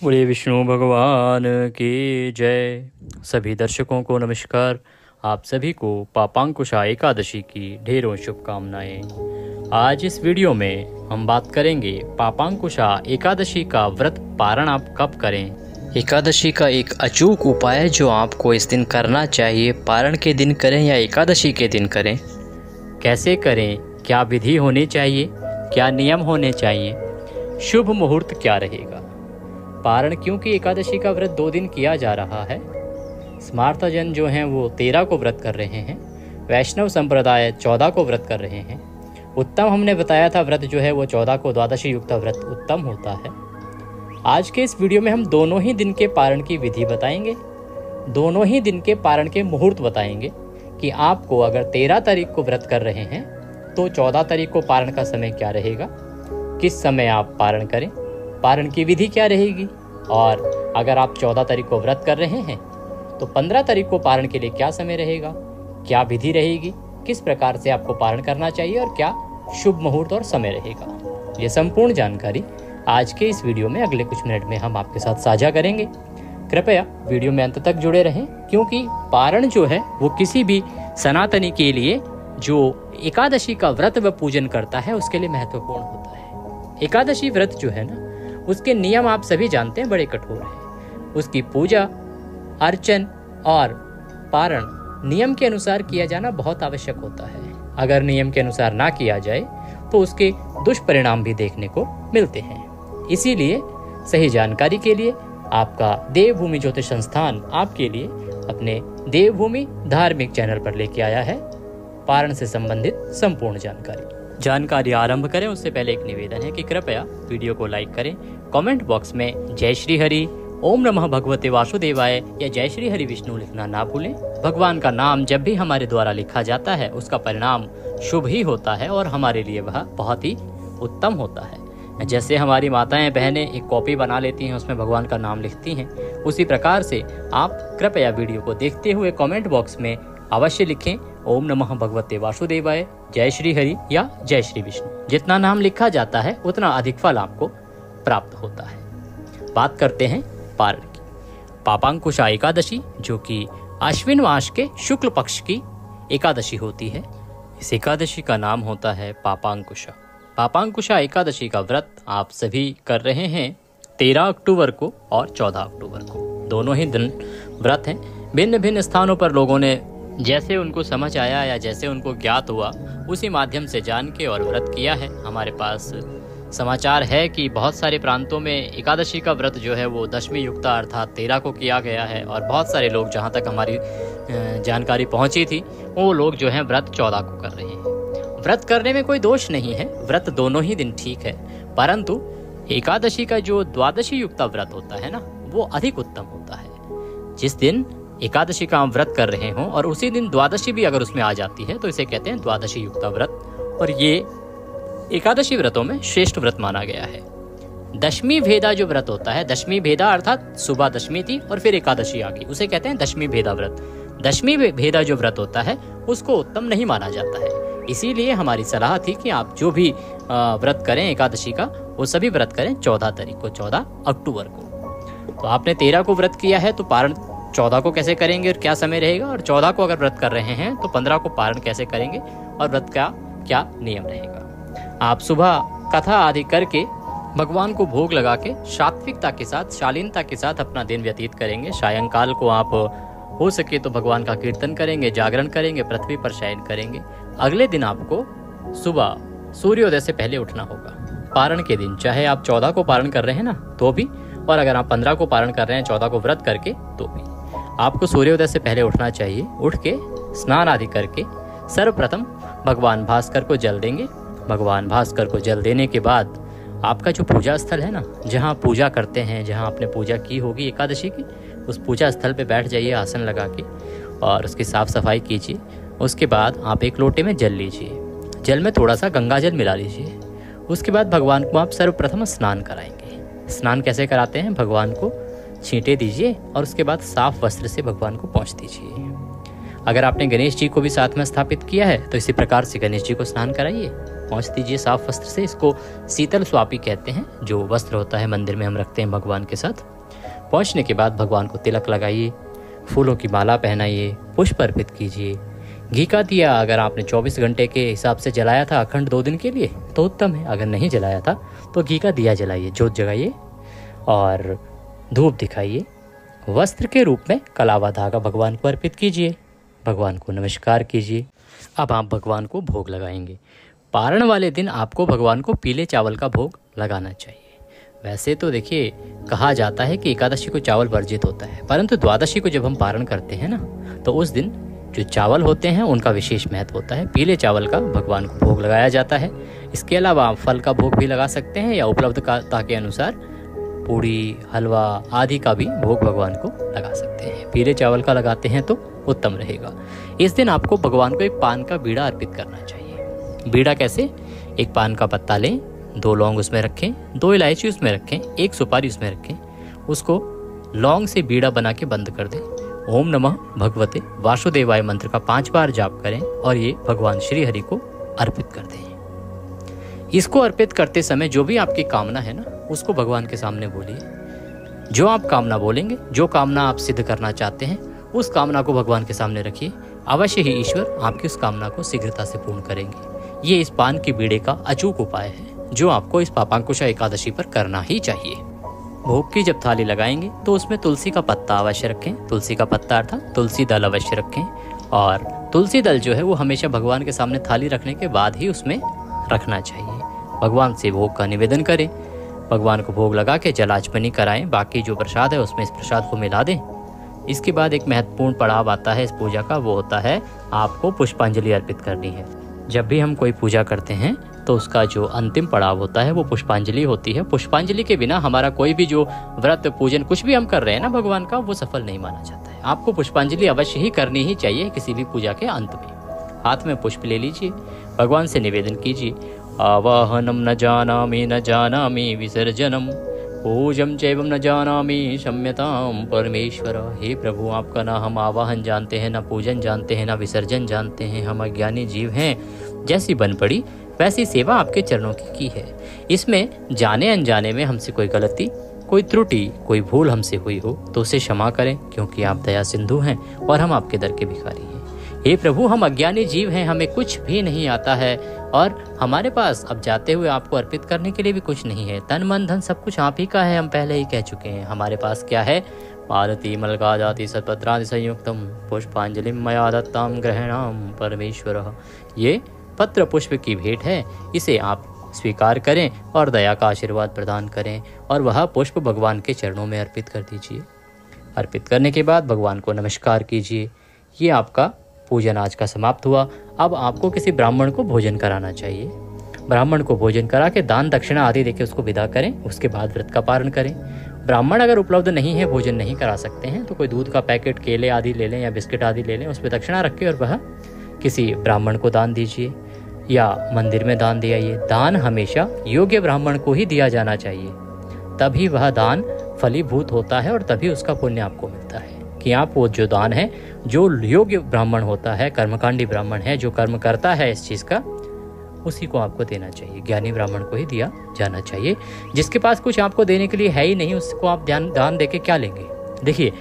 बोलिए विष्णु भगवान की जय। सभी दर्शकों को नमस्कार। आप सभी को पापांकुशा एकादशी की ढेरों शुभकामनाएं। आज इस वीडियो में हम बात करेंगे पापांकुशा एकादशी का व्रत पारण आप कब करें। एकादशी का एक अचूक उपाय जो आपको इस दिन करना चाहिए, पारण के दिन करें या एकादशी के दिन करें, कैसे करें, क्या विधि होनी चाहिए, क्या नियम होने चाहिए, शुभ मुहूर्त क्या रहेगा। पारण क्योंकि एकादशी का व्रत 2 दिन किया जा रहा है। स्मार्तजन जो हैं वो 13 को व्रत कर रहे हैं, वैष्णव संप्रदाय 14 को व्रत कर रहे हैं। उत्तम हमने बताया था व्रत जो है वो 14 को द्वादशी युक्त व्रत उत्तम होता है। आज के इस वीडियो में हम दोनों ही दिन के पारण की विधि बताएंगे, दोनों ही दिन के पारण के मुहूर्त बताएंगे कि आपको अगर 13 तारीख को व्रत कर रहे हैं तो 14 तारीख को पारण का समय क्या रहेगा, किस समय आप पारण करें, पारण की विधि क्या रहेगी, और अगर आप 14 तारीख को व्रत कर रहे हैं तो 15 तारीख को पारण के लिए क्या समय रहेगा, क्या विधि रहेगी, किस प्रकार से आपको पारण करना चाहिए और क्या शुभ मुहूर्त और समय रहेगा। ये संपूर्ण जानकारी आज के इस वीडियो में अगले कुछ मिनट में हम आपके साथ साझा करेंगे। कृपया वीडियो में अंत तक जुड़े रहें, क्योंकि पारण जो है वो किसी भी सनातनी के लिए जो एकादशी का व्रत व पूजन करता है उसके लिए महत्वपूर्ण होता है। एकादशी व्रत जो है ना, उसके नियम आप सभी जानते हैं, बड़े कठोर हैं। उसकी पूजा अर्चन और पारण नियम के अनुसार किया जाना बहुत आवश्यक होता है। अगर नियम के अनुसार ना किया जाए तो उसके दुष्परिणाम भी देखने को मिलते हैं। इसीलिए सही जानकारी के लिए आपका देवभूमि ज्योतिष संस्थान आपके लिए अपने देवभूमि धार्मिक चैनल पर लेके आया है पारण से संबंधित संपूर्ण जानकारी आरंभ करें उससे पहले एक निवेदन है कि कृपया वीडियो को लाइक करें, कमेंट बॉक्स में जय श्री हरि, ओम नमः भगवते वासुदेवाय या जय श्री हरि विष्णु लिखना ना भूलें। भगवान का नाम जब भी हमारे द्वारा लिखा जाता है उसका परिणाम शुभ ही होता है और हमारे लिए वह बहुत ही उत्तम होता है। जैसे हमारी माताएं बहनें एक कॉपी बना लेती हैं, उसमें भगवान का नाम लिखती हैं, उसी प्रकार से आप कृपया वीडियो को देखते हुए कमेंट बॉक्स में अवश्य लिखें ओम नमः भगवते वासुदेवाय, जय श्री हरि या जय श्री विष्णु। जितना नाम लिखा जाता है उतना अधिक फल आपको प्राप्त होता है। बात करते हैं पारण की। पापांकुशा एकादशी जो कि आश्विन मास के शुक्ल पक्ष की एकादशी होती है, इस एकादशी का नाम होता है पापांकुशा। पापांकुशा एकादशी का व्रत आप सभी कर रहे हैं 13 अक्टूबर को और 14 अक्टूबर को। दोनों ही दिन व्रत हैं। भिन्न भिन्न स्थानों पर लोगों ने जैसे उनको समझ आया या जैसे उनको ज्ञात हुआ उसी माध्यम से जान के और व्रत किया है। हमारे पास समाचार है कि बहुत सारे प्रांतों में एकादशी का व्रत जो है वो दशमी युक्ता अर्थात 13 को किया गया है, और बहुत सारे लोग, जहाँ तक हमारी जानकारी पहुँची थी, वो लोग जो हैं व्रत 14 को कर रहे हैं। व्रत करने में कोई दोष नहीं है, व्रत दोनों ही दिन ठीक है, परंतु एकादशी का जो द्वादशी युक्ता व्रत होता है ना, वो अधिक उत्तम होता है। जिस दिन एकादशी का हम व्रत कर रहे हों और उसी दिन द्वादशी भी अगर उसमें आ जाती है तो इसे कहते हैं द्वादशी युक्ता व्रत, और ये एकादशी व्रतों में श्रेष्ठ व्रत माना गया है। दशमी भेदा जो व्रत होता है, दशमी भेदा अर्थात सुबह दशमी थी और फिर एकादशी आ गई, उसे कहते हैं दशमी भेदा व्रत। दशमी भेदा जो व्रत होता है उसको उत्तम नहीं माना जाता है। इसीलिए हमारी सलाह थी कि आप जो भी व्रत करें एकादशी का, वो सभी व्रत करें 14 तारीख को, 14 अक्टूबर को। तो आपने 13 को व्रत किया है तो पारण 14 को कैसे करेंगे और क्या समय रहेगा, और 14 को अगर व्रत कर रहे हैं तो 15 को पारण कैसे करेंगे और व्रत का क्या नियम रहेगा। आप सुबह कथा आदि करके भगवान को भोग लगा के सात्विकता के साथ, शालीनता के साथ अपना दिन व्यतीत करेंगे। सायंकाल को आप हो सके तो भगवान का कीर्तन करेंगे, जागरण करेंगे, पृथ्वी पर शयन करेंगे। अगले दिन आपको सुबह सूर्योदय से पहले उठना होगा। पारण के दिन चाहे आप 14 को पारण कर रहे हैं ना तो भी, और अगर आप 15 को पारण कर रहे हैं 14 को व्रत करके तो भी, आपको सूर्योदय से पहले उठना चाहिए। उठ के स्नान आदि करके सर्वप्रथम भगवान भास्कर को जल देंगे। भगवान भास्कर को जल देने के बाद आपका जो पूजा स्थल है ना, जहाँ पूजा करते हैं, जहाँ आपने पूजा की होगी एकादशी की, उस पूजा स्थल पे बैठ जाइए आसन लगा के और उसकी साफ सफाई कीजिए। उसके बाद आप एक लोटे में जल लीजिए, जल में थोड़ा सा गंगा जल मिला लीजिए। उसके बाद भगवान को आप सर्वप्रथम स्नान कराएंगे। स्नान कैसे कराते हैं, भगवान को छींटे दीजिए और उसके बाद साफ वस्त्र से भगवान को पोंछ दीजिए। अगर आपने गणेश जी को भी साथ में स्थापित किया है तो इसी प्रकार से गणेश जी को स्नान कराइए। पोंछ दीजिए साफ वस्त्र से। इसको शीतल स्वापी कहते हैं, जो वस्त्र होता है मंदिर में हम रखते हैं भगवान के साथ। पोंछने के बाद भगवान को तिलक लगाइए, फूलों की माला पहनाइए, पुष्प अर्पित कीजिए। घी का दिया अगर आपने 24 घंटे के हिसाब से जलाया था अखंड 2 दिन के लिए तो उत्तम है। अगर नहीं जलाया था तो घी का दिया जलाइए, जोत जगाइए और धूप दिखाइए। वस्त्र के रूप में कलावा धागा भगवान को अर्पित कीजिए, भगवान को नमस्कार कीजिए। अब आप भगवान को भोग लगाएंगे। पारण वाले दिन आपको भगवान को पीले चावल का भोग लगाना चाहिए। वैसे तो देखिए कहा जाता है कि एकादशी को चावल वर्जित होता है, परंतु द्वादशी को जब हम पारण करते हैं ना तो उस दिन जो चावल होते हैं उनका विशेष महत्व होता है। पीले चावल का भगवान को भोग लगाया जाता है। इसके अलावा आप फल का भोग भी लगा सकते हैं या उपलब्धता के अनुसार पूड़ी, हलवा आदि का भी भोग भगवान को लगा सकते हैं। पीले चावल का लगाते हैं तो उत्तम रहेगा। इस दिन आपको भगवान को एक पान का बीड़ा अर्पित करना चाहिए। बीड़ा कैसे? एक पान का पत्ता लें, 2 लौंग उसमें रखें, 2 इलायची उसमें रखें, 1 सुपारी उसमें रखें। उसको लौंग से बीड़ा बना के बंद कर दें। ओम नमः भगवते वासुदेवाय मंत्र का 5 बार जाप करें और ये भगवान श्री हरि को अर्पित कर दें। इसको अर्पित करते समय जो भी आपकी कामना है ना उसको भगवान के सामने बोलिए। जो आप कामना बोलेंगे, जो कामना आप सिद्ध करना चाहते हैं, उस कामना को भगवान के सामने रखिए। अवश्य ही ईश्वर आपकी उस कामना को शीघ्रता से पूर्ण करेंगे। ये इस पान के बीड़े का अचूक उपाय है जो आपको इस पापांकुशा एकादशी पर करना ही चाहिए। भोग की जब थाली लगाएंगे तो उसमें तुलसी का पत्ता अवश्य रखें। तुलसी का पत्ता अर्थात तुलसी दल अवश्य रखें। और तुलसी दल जो है वो हमेशा भगवान के सामने थाली रखने के बाद ही उसमें रखना चाहिए। भगवान से भोग का निवेदन करें, भगवान को भोग लगा के जलार्पण कराएं। बाकी जो प्रसाद है उसमें इस प्रसाद को मिला दें। इसके बाद एक महत्वपूर्ण पड़ाव आता है इस पूजा का, वो होता है आपको पुष्पांजलि अर्पित करनी है। जब भी हम कोई पूजा करते हैं तो उसका जो अंतिम पड़ाव होता है वो पुष्पांजलि होती है। पुष्पांजलि के बिना हमारा कोई भी जो व्रत, पूजन, कुछ भी हम कर रहे हैं ना भगवान का, वो सफल नहीं माना जाता है। आपको पुष्पांजलि अवश्य ही करनी ही चाहिए किसी भी पूजा के अंत में। हाथ में पुष्प ले लीजिए, भगवान से निवेदन कीजिए। आवाहनम न जानामि विसर्जनम, पूजम चैवम न जानामि क्षम्यताम परमेश्वर। हे प्रभु, आपका ना हम आवाहन जानते हैं, ना पूजन जानते हैं, ना विसर्जन जानते हैं। हम अज्ञानी जीव हैं। जैसी बन पड़ी वैसी सेवा आपके चरणों की है। इसमें जाने अनजाने में हमसे कोई गलती, कोई त्रुटि, कोई भूल हमसे हुई हो तो उसे क्षमा करें, क्योंकि आप दया सिंधु हैं और हम आपके दर के भिखारी हैं। हे प्रभु, हम अज्ञानी जीव हैं, हमें कुछ भी नहीं आता है और हमारे पास अब जाते हुए आपको अर्पित करने के लिए भी कुछ नहीं है। तन मन धन सब कुछ आप ही का है, हम पहले ही कह चुके हैं। हमारे पास क्या है? मालती मलका जाति सतपत्रादि संयुक्तम पुष्पांजलि मया दत्ताम ग्रहणाम परमेश्वर। ये पत्र पुष्प की भेंट है, इसे आप स्वीकार करें और दया का आशीर्वाद प्रदान करें और वह पुष्प भगवान के चरणों में अर्पित कर दीजिए। अर्पित करने के बाद भगवान को नमस्कार कीजिए। ये आपका पूजन आज का समाप्त हुआ। अब आपको किसी ब्राह्मण को भोजन कराना चाहिए। ब्राह्मण को भोजन करा के दान दक्षिणा आदि देके उसको विदा करें। उसके बाद व्रत का पारण करें। ब्राह्मण अगर उपलब्ध नहीं है, भोजन नहीं करा सकते हैं, तो कोई दूध का पैकेट, केले आदि ले लें या बिस्किट आदि ले लें, उस पर दक्षिणा रख के और वह किसी ब्राह्मण को दान दीजिए या मंदिर में दान दे आइए। दान हमेशा योग्य ब्राह्मण को ही दिया जाना चाहिए, तभी वह दान फलीभूत होता है और तभी उसका पुण्य आपको मिलता है। कि आप वो जो दान है, जो योग्य ब्राह्मण होता है, कर्मकांडी ब्राह्मण है, जो कर्म करता है इस चीज़ का, उसी को आपको देना चाहिए। ज्ञानी ब्राह्मण को ही दिया जाना चाहिए। जिसके पास कुछ आपको देने के लिए है ही नहीं, उसको आप दान दे के क्या लेंगे? देखिए,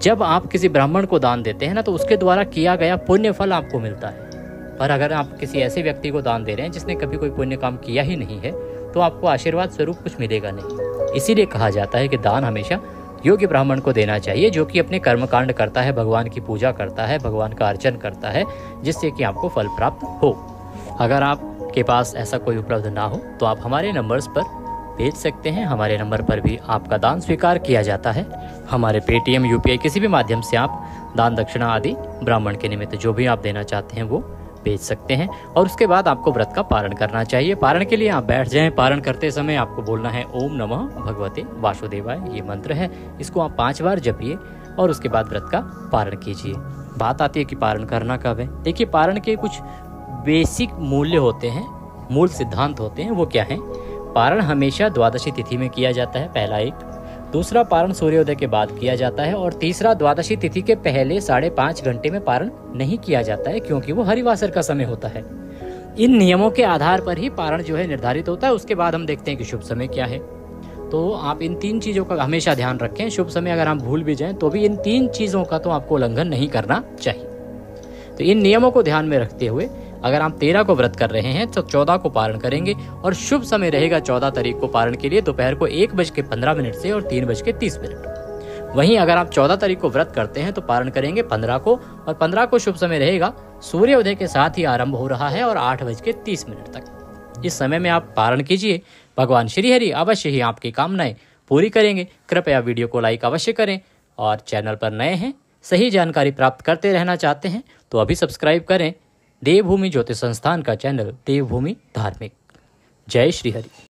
जब आप किसी ब्राह्मण को दान देते हैं ना तो उसके द्वारा किया गया पुण्य फल आपको मिलता है। पर अगर आप किसी ऐसे व्यक्ति को दान दे रहे हैं जिसने कभी कोई पुण्य काम किया ही नहीं है, तो आपको आशीर्वाद स्वरूप कुछ मिलेगा नहीं। इसीलिए कहा जाता है कि दान हमेशा योग्य ब्राह्मण को देना चाहिए, जो कि अपने कर्मकांड करता है, भगवान की पूजा करता है, भगवान का अर्चन करता है, जिससे कि आपको फल प्राप्त हो। अगर आपके पास ऐसा कोई उपलब्ध ना हो तो आप हमारे नंबर्स पर भेज सकते हैं। हमारे नंबर पर भी आपका दान स्वीकार किया जाता है। हमारे पेटीएम, यूपीआई किसी भी माध्यम से आप दान दक्षिणा आदि ब्राह्मण के निमित्त जो भी आप देना चाहते हैं वो भेज सकते हैं। और उसके बाद आपको व्रत का पारण करना चाहिए। पारण के लिए आप बैठ जाएं। पारण करते समय आपको बोलना है ओम नमः भगवते वासुदेवाय, ये मंत्र है। इसको आप 5 बार जपिए और उसके बाद व्रत का पारण कीजिए। बात आती है कि पारण करना कब है। देखिए, पारण के कुछ बेसिक मूल्य होते हैं, मूल सिद्धांत होते हैं। वो क्या है? पारण हमेशा द्वादशी तिथि में किया जाता है, पहला एक। दूसरा, पारण सूर्योदय के बाद किया जाता है। और तीसरा, द्वादशी तिथि के पहले 5.5 घंटे में पारण नहीं किया जाता है, क्योंकि वो हरिवासर का समय होता है। इन नियमों के आधार पर ही पारण जो है निर्धारित होता है। उसके बाद हम देखते हैं कि शुभ समय क्या है। तो आप इन 3 चीज़ों का हमेशा ध्यान रखें। शुभ समय अगर हम भूल भी जाएं तो भी इन 3 चीज़ों का तो आपको उल्लंघन नहीं करना चाहिए। तो इन नियमों को ध्यान में रखते हुए अगर आप 13 को व्रत कर रहे हैं तो 14 को पारण करेंगे और शुभ समय रहेगा 14 तारीख को पारण के लिए दोपहर को 1:15 से और 3:30। वहीं अगर आप 14 तारीख को व्रत करते हैं तो पारण करेंगे 15 को, और 15 को शुभ समय रहेगा सूर्योदय के साथ ही आरंभ हो रहा है और 8:30 तक। इस समय में आप पारण कीजिए। भगवान श्री हरि अवश्य ही आपकी कामनाएं पूरी करेंगे। कृपया वीडियो को लाइक अवश्य करें और चैनल पर नए हैं, सही जानकारी प्राप्त करते रहना चाहते हैं तो अभी सब्सक्राइब करें देवभूमि ज्योतिष संस्थान का चैनल देवभूमि धार्मिक। जय श्री हरि।